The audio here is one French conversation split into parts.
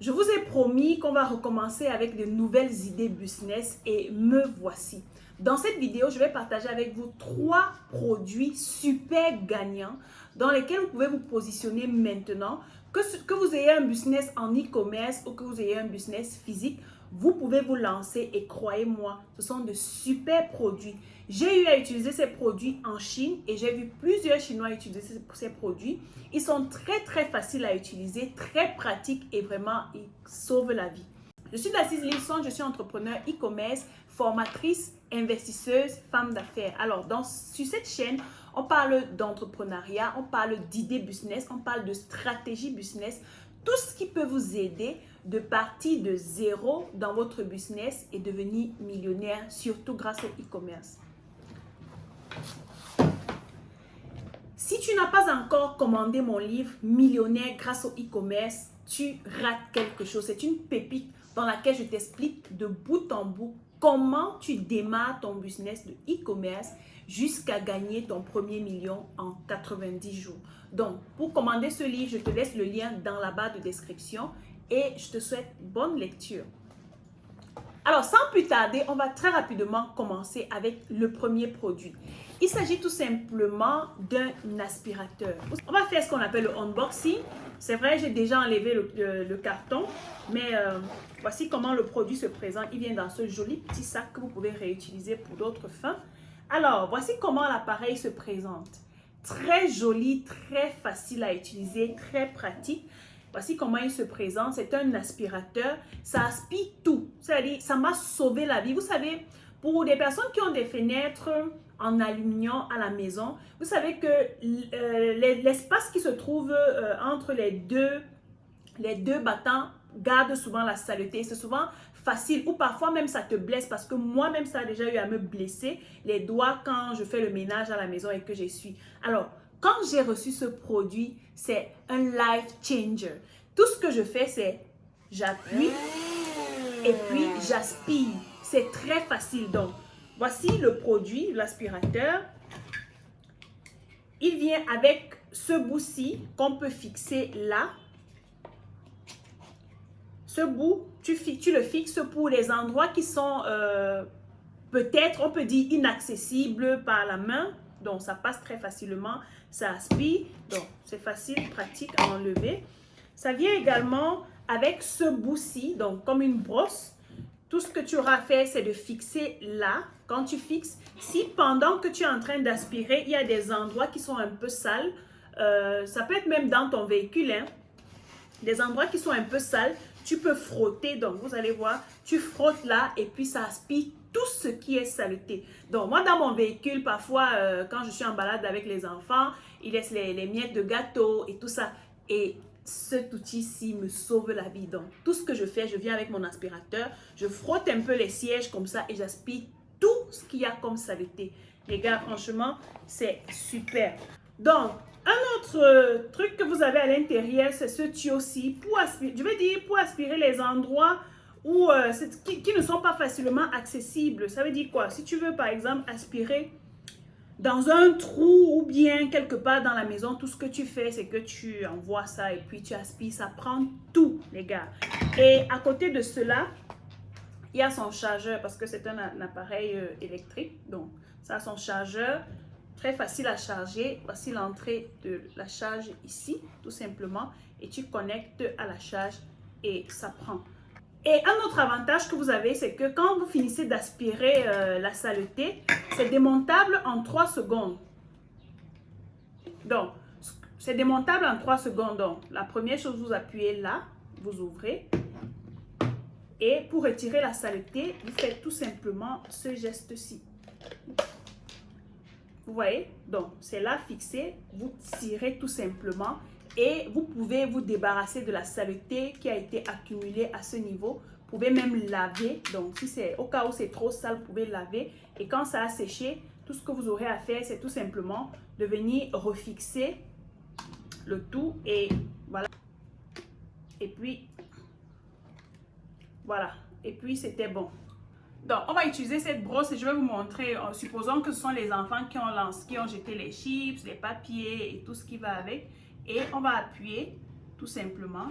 Je vous ai promis qu'on va recommencer avec de nouvelles idées business et me voici. Dans cette vidéo, je vais partager avec vous 3 produits super gagnants dans lesquels vous pouvez vous positionner maintenant. Que vous ayez un business en e-commerce ou que vous ayez un business physique, vous pouvez vous lancer et croyez-moi, ce sont de super produits. J'ai eu à utiliser ces produits en Chine et j'ai vu plusieurs Chinois utiliser ces produits. Ils sont très faciles à utiliser, très pratiques et vraiment, ils sauvent la vie. Je suis Narcisse Lilson, je suis entrepreneur e-commerce, formatrice, investisseuse, femme d'affaires. Alors, sur cette chaîne, on parle d'entrepreneuriat, on parle d'idées business, on parle de stratégie business, tout ce qui peut vous aider de partir de zéro dans votre business et devenir millionnaire, surtout grâce au e-commerce. Si tu n'as pas encore commandé mon livre Millionnaire grâce au e-commerce, tu rates quelque chose. C'est une pépite dans laquelle je t'explique de bout en bout comment tu démarres ton business de e-commerce jusqu'à gagner ton premier million en 90 jours. Donc, pour commander ce livre, je te laisse le lien dans la barre de description et je te souhaite bonne lecture. Alors, sans plus tarder, on va très rapidement commencer avec le premier produit. Il s'agit tout simplement d'un aspirateur. On va faire ce qu'on appelle le unboxing. C'est vrai, j'ai déjà enlevé le carton, mais voici comment le produit se présente. Il vient dans ce joli petit sac que vous pouvez réutiliser pour d'autres fins. Alors, voici comment l'appareil se présente. Très joli, très facile à utiliser, très pratique. Voici comment il se présente. C'est un aspirateur. Ça aspire tout. C'est-à-dire, ça m'a sauvé la vie. Vous savez, pour des personnes qui ont des fenêtres en aluminium à la maison, vous savez que l'espace qui se trouve entre les deux battants garde souvent la saleté. C'est souvent facile ou parfois même ça te blesse parce que moi-même ça a déjà eu à me blesser les doigts quand je fais le ménage à la maison et que j'essuie. Alors, quand j'ai reçu ce produit, c'est un life changer. Tout ce que je fais, c'est j'appuie et puis j'aspire. C'est très facile. Donc, voici le produit, l'aspirateur. Il vient avec ce bout-ci qu'on peut fixer là. Ce bout, tu le fixes pour les endroits qui sont peut-être, on peut dire, inaccessibles par la main. Donc, ça passe très facilement, ça aspire. Donc, c'est facile, pratique à enlever. Ça vient également avec ce bout-ci, donc comme une brosse. Tout ce que tu auras à faire, c'est de fixer là. Quand tu fixes, si pendant que tu es en train d'aspirer, il y a des endroits qui sont un peu sales, ça peut être même dans ton véhicule, hein, des endroits qui sont un peu sales, tu peux frotter. Donc, vous allez voir, tu frottes là et puis ça aspire tout ce qui est saleté. Donc, moi, dans mon véhicule, parfois, quand je suis en balade avec les enfants, ils laissent les miettes de gâteau et tout ça. Et cet outil-ci me sauve la vie. Donc, tout ce que je fais, je viens avec mon aspirateur, je frotte un peu les sièges comme ça et j'aspire tout ce qu'il y a comme saleté. Les gars, franchement, c'est super. Donc, un autre truc que vous avez à l'intérieur, c'est ce tuyau-ci pour aspirer, je veux dire, pour aspirer les endroits où, qui ne sont pas facilement accessibles. Ça veut dire quoi? Si tu veux, par exemple, aspirer dans un trou ou bien quelque part dans la maison, tout ce que tu fais, c'est que tu envoies ça et puis tu aspires. Ça prend tout, les gars. Et à côté de cela, il y a son chargeur parce que c'est un appareil électrique. Donc, ça a son chargeur. Très facile à charger. Voici l'entrée de la charge ici, tout simplement. Et tu connectes à la charge et ça prend. Et un autre avantage que vous avez, c'est que quand vous finissez d'aspirer la saleté, c'est démontable en 3 secondes. Donc, c'est démontable en 3 secondes. Donc, la première chose, vous appuyez là, vous ouvrez. Et pour retirer la saleté, vous faites tout simplement ce geste-ci. Vous voyez? Donc, c'est là fixé. Vous tirez tout simplement et vous pouvez vous débarrasser de la saleté qui a été accumulée à ce niveau. Vous pouvez même laver. Donc, si c'est au cas où c'est trop sale, vous pouvez laver. Et quand ça a séché, tout ce que vous aurez à faire, c'est tout simplement de venir refixer le tout. Et voilà. Et puis, voilà. Et puis, c'était bon. Donc, on va utiliser cette brosse et je vais vous montrer, supposons que ce sont les enfants qui ont jeté les chips, les papiers et tout ce qui va avec. Et on va appuyer tout simplement.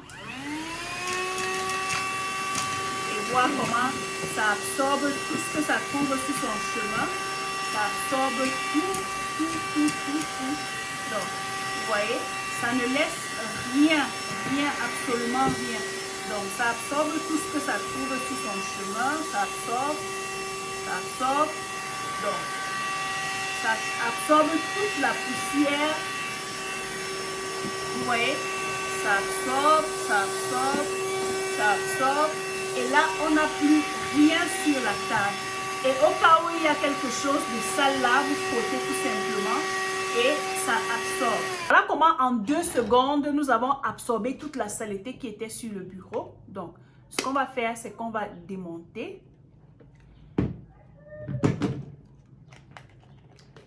voir comment ça absorbe tout ce que ça trouve sur son chemin. Ça absorbe tout. Donc, vous voyez, ça ne laisse rien, absolument rien. Donc, ça absorbe tout ce que ça trouve sur son chemin. Ça absorbe. Donc, ça absorbe toute la poussière. Vous voyez, ça absorbe. Et là, on n'a plus rien sur la table. Et au cas où il y a quelque chose de sale là, vous frottez tout simplement et ça absorbe. Voilà comment en 2 secondes, nous avons absorbé toute la saleté qui était sur le bureau. Donc, ce qu'on va faire, c'est qu'on va démonter.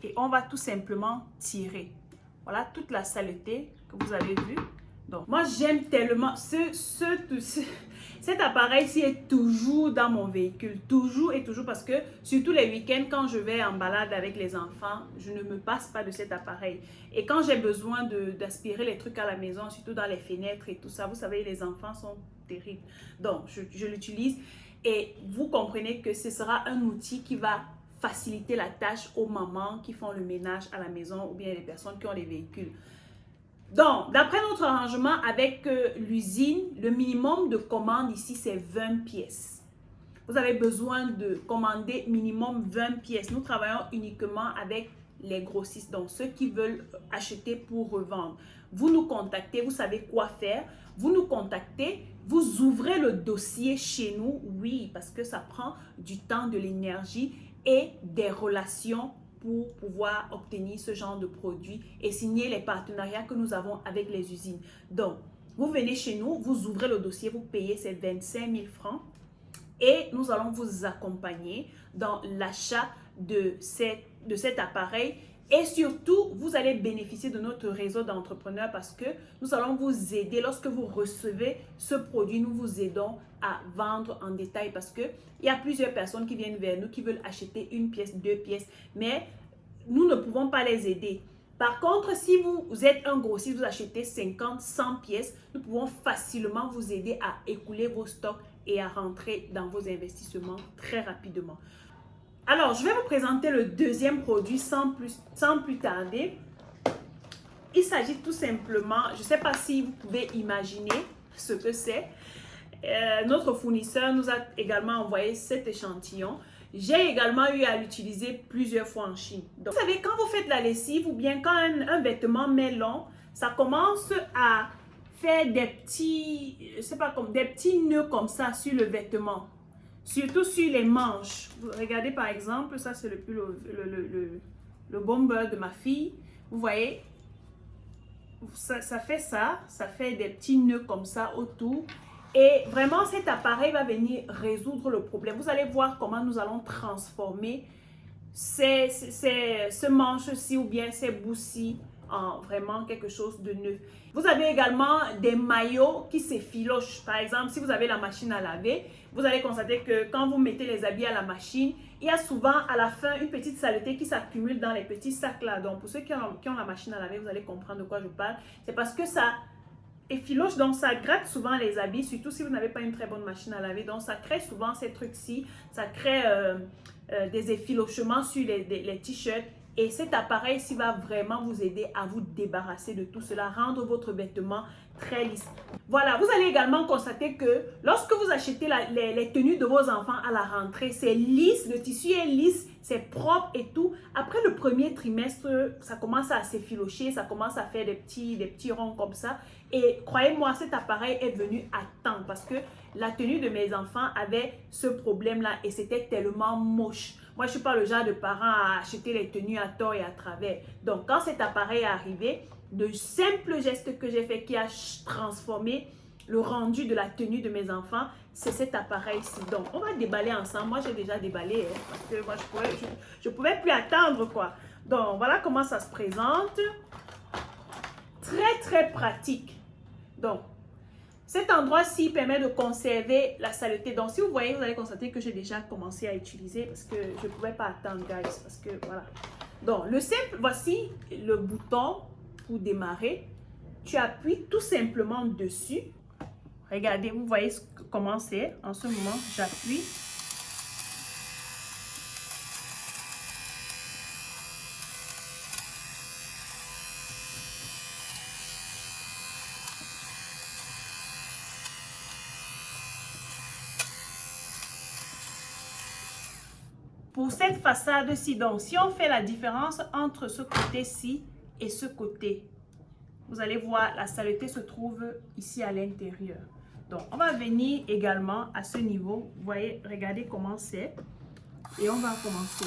Et on va tout simplement tirer. Voilà toute la saleté que vous avez vue. Donc, moi, j'aime tellement cet appareil-ci est toujours dans mon véhicule. Toujours et toujours parce que, surtout les week-ends, quand je vais en balade avec les enfants, je ne me passe pas de cet appareil. Et quand j'ai besoin d'aspirer les trucs à la maison, surtout dans les fenêtres et tout ça, vous savez, les enfants sont terribles. Donc, je l'utilise et vous comprenez que ce sera un outil qui va faciliter la tâche aux mamans qui font le ménage à la maison ou bien les personnes qui ont des véhicules. Donc, d'après notre arrangement avec l'usine, le minimum de commande ici, c'est 20 pièces. Vous avez besoin de commander minimum 20 pièces. Nous travaillons uniquement avec les grossistes, donc ceux qui veulent acheter pour revendre. Vous nous contactez, vous savez quoi faire. Vous nous contactez, vous ouvrez le dossier chez nous, oui, parce que ça prend du temps, de l'énergie et des relations pour pouvoir obtenir ce genre de produit et signer les partenariats que nous avons avec les usines. Donc, vous venez chez nous, vous ouvrez le dossier, vous payez ces 25 000 francs et nous allons vous accompagner dans l'achat de cet appareil. Et surtout, vous allez bénéficier de notre réseau d'entrepreneurs parce que nous allons vous aider. Lorsque vous recevez ce produit, nous vous aidons à vendre en détail parce qu'il y a plusieurs personnes qui viennent vers nous qui veulent acheter 1 pièce, 2 pièces, mais nous ne pouvons pas les aider. Par contre, si vous êtes un grossiste, vous achetez 50, 100 pièces, nous pouvons facilement vous aider à écouler vos stocks et à rentrer dans vos investissements très rapidement. Alors, je vais vous présenter le deuxième produit sans plus tarder. Il s'agit tout simplement, je ne sais pas si vous pouvez imaginer ce que c'est. Notre fournisseur nous a également envoyé cet échantillon. J'ai également eu à l'utiliser plusieurs fois en Chine. Donc, vous savez, quand vous faites la lessive ou bien quand un vêtement met long, ça commence à faire des petits, je sais pas, comme des petits nœuds comme ça sur le vêtement. Surtout sur les manches. Vous regardez par exemple, ça c'est le bomber de ma fille. Vous voyez, ça fait ça fait des petits nœuds comme ça autour. Et vraiment cet appareil va venir résoudre le problème. Vous allez voir comment nous allons transformer ce manche-ci ou bien ces bouts-ci en vraiment quelque chose de neuf. Vous avez également des maillots qui s'effilochent. Par exemple, si vous avez la machine à laver, vous allez constater que quand vous mettez les habits à la machine, il y a souvent à la fin une petite saleté qui s'accumule dans les petits sacs là. Donc pour ceux qui ont la machine à laver, vous allez comprendre de quoi je parle. C'est parce que ça effiloche, donc ça gratte souvent les habits, surtout si vous n'avez pas une très bonne machine à laver. Donc ça crée souvent ces trucs-ci, ça crée des effilochements sur les t-shirts. Et cet appareil-ci va vraiment vous aider à vous débarrasser de tout cela, rendre votre vêtement très lisse. Voilà, vous allez également constater que lorsque vous achetez les tenues de vos enfants à la rentrée, c'est lisse, le tissu est lisse, c'est propre et tout. Après le premier trimestre, ça commence à s'effilocher, ça commence à faire des petits ronds comme ça. Et croyez-moi, cet appareil est venu à temps parce que la tenue de mes enfants avait ce problème-là et c'était tellement moche. Moi, je ne suis pas le genre de parent à acheter les tenues à tort et à travers. Donc, quand cet appareil est arrivé, le simple geste que j'ai fait qui a transformé le rendu de la tenue de mes enfants, c'est cet appareil-ci. Donc, on va déballer ensemble. Moi, j'ai déjà déballé parce que moi, je pouvais plus attendre, quoi. Donc, voilà comment ça se présente. Très, très pratique. Donc, cet endroit-ci permet de conserver la saleté. Donc, si vous voyez, vous allez constater que j'ai déjà commencé à utiliser parce que je ne pouvais pas attendre, guys. Parce que, voilà. Donc, le simple, voici le bouton pour démarrer. Tu appuies tout simplement dessus. regardez, vous voyez comment c'est. En ce moment, j'appuie. Pour cette façade-ci, donc, si on fait la différence entre ce côté-ci et ce côté, vous allez voir, la saleté se trouve ici à l'intérieur. Donc, on va venir également à ce niveau. Vous voyez, regardez comment c'est. Et on va commencer.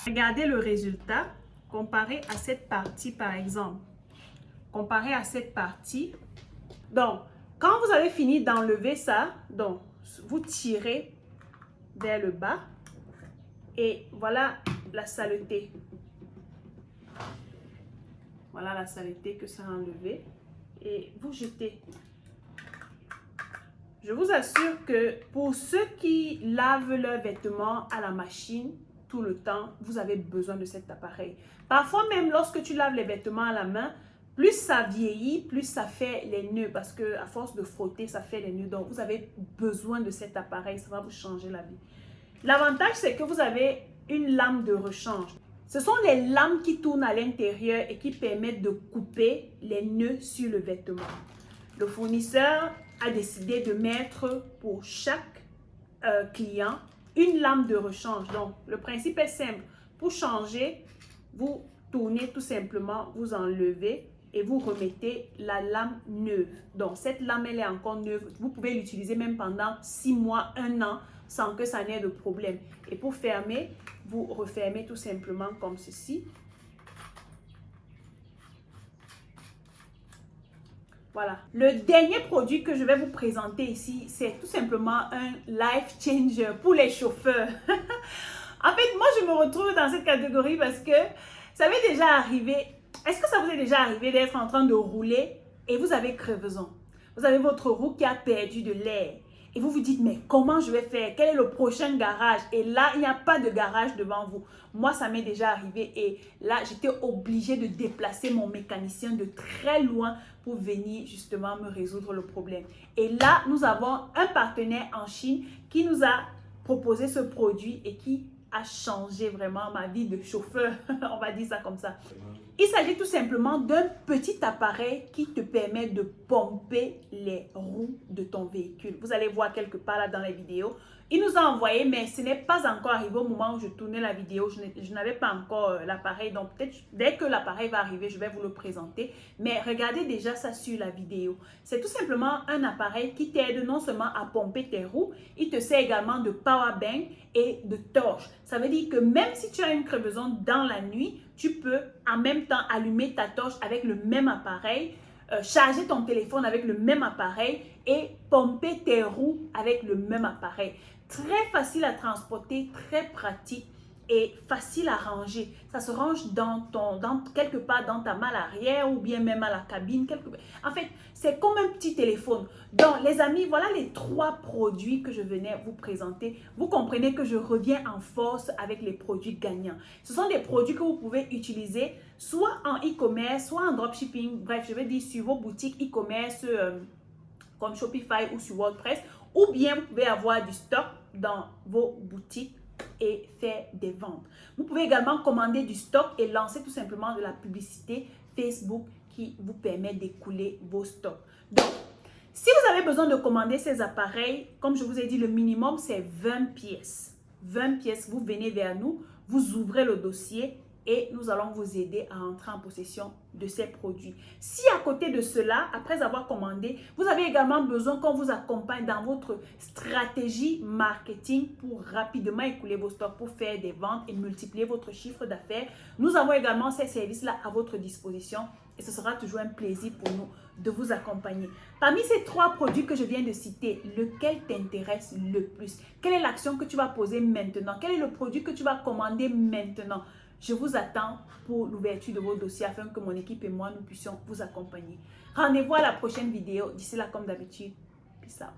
Regardez le résultat comparé à cette partie, par exemple. Comparé à cette partie. Donc, quand vous avez fini d'enlever ça, donc, vous tirez vers le bas. Et voilà la saleté. Voilà la saleté que ça a enlevé. Et vous jetez. Je vous assure que pour ceux qui lavent leurs vêtements à la machine tout le temps, vous avez besoin de cet appareil. Parfois même lorsque tu laves les vêtements à la main, plus ça vieillit, plus ça fait les nœuds parce que à force de frotter, ça fait les nœuds. Donc, vous avez besoin de cet appareil, ça va vous changer la vie. L'avantage, c'est que vous avez une lame de rechange. Ce sont les lames qui tournent à l'intérieur et qui permettent de couper les nœuds sur le vêtement. Le fournisseur a décidé de mettre pour chaque client une lame de rechange. Donc, le principe est simple. Pour changer, vous tournez tout simplement, vous enlevez et vous remettez la lame neuve. Donc, cette lame, elle est encore neuve. Vous pouvez l'utiliser même pendant 6 mois, 1 an, sans que ça n'ait de problème. Et pour fermer, vous refermez tout simplement comme ceci. Voilà. Le dernier produit que je vais vous présenter ici, c'est tout simplement un life changer pour les chauffeurs. En fait, moi, je me retrouve dans cette catégorie parce que ça m'est déjà arrivé. Est-ce que ça vous est déjà arrivé d'être en train de rouler et vous avez crevaison? Vous avez votre roue qui a perdu de l'air. Et vous vous dites, mais comment je vais faire? Quel est le prochain garage? Et là, il n'y a pas de garage devant vous. Moi, ça m'est déjà arrivé. Et là, j'étais obligée de déplacer mon mécanicien de très loin pour venir justement me résoudre le problème. Et là, nous avons un partenaire en Chine qui nous a proposé ce produit et qui a changé vraiment ma vie de chauffeur. On va dire ça comme ça. Il s'agit tout simplement d'un petit appareil qui te permet de pomper les roues de ton véhicule. Vous allez voir quelque part là dans la vidéo. Il nous a envoyé, mais ce n'est pas encore arrivé au moment où je tournais la vidéo. Je n'avais pas encore l'appareil. Donc, peut-être dès que l'appareil va arriver, je vais vous le présenter. Mais regardez déjà ça sur la vidéo. C'est tout simplement un appareil qui t'aide non seulement à pomper tes roues, il te sert également de power bank et de torche. Ça veut dire que même si tu as une crevaison dans la nuit, tu peux en même temps allumer ta torche avec le même appareil, charger ton téléphone avec le même appareil et pomper tes roues avec le même appareil. Très facile à transporter, très pratique et facile à ranger. Ça se range quelque part dans ta malle arrière ou bien même à la cabine. En fait, c'est comme un petit téléphone. Donc, les amis, voilà les 3 produits que je venais vous présenter. Vous comprenez que je reviens en force avec les produits gagnants. Ce sont des produits que vous pouvez utiliser soit en e-commerce, soit en dropshipping. Bref, je vais dire sur vos boutiques e-commerce comme Shopify ou sur WordPress. Ou bien vous pouvez avoir du stock dans vos boutiques et faire des ventes. Vous pouvez également commander du stock et lancer tout simplement de la publicité Facebook qui vous permet d'écouler vos stocks. Donc, si vous avez besoin de commander ces appareils, comme je vous ai dit, le minimum c'est 20 pièces. 20 pièces, vous venez vers nous, vous ouvrez le dossier et nous allons vous aider à entrer en possession de ces produits. Si à côté de cela, après avoir commandé, vous avez également besoin qu'on vous accompagne dans votre stratégie marketing pour rapidement écouler vos stocks, pour faire des ventes et multiplier votre chiffre d'affaires, nous avons également ces services-là à votre disposition et ce sera toujours un plaisir pour nous de vous accompagner. Parmi ces 3 produits que je viens de citer, lequel t'intéresse le plus? Quelle est l'action que tu vas poser maintenant? Quel est le produit que tu vas commander maintenant? Je vous attends pour l'ouverture de vos dossiers afin que mon équipe et moi, nous puissions vous accompagner. Rendez-vous à la prochaine vidéo. D'ici là, comme d'habitude, peace out.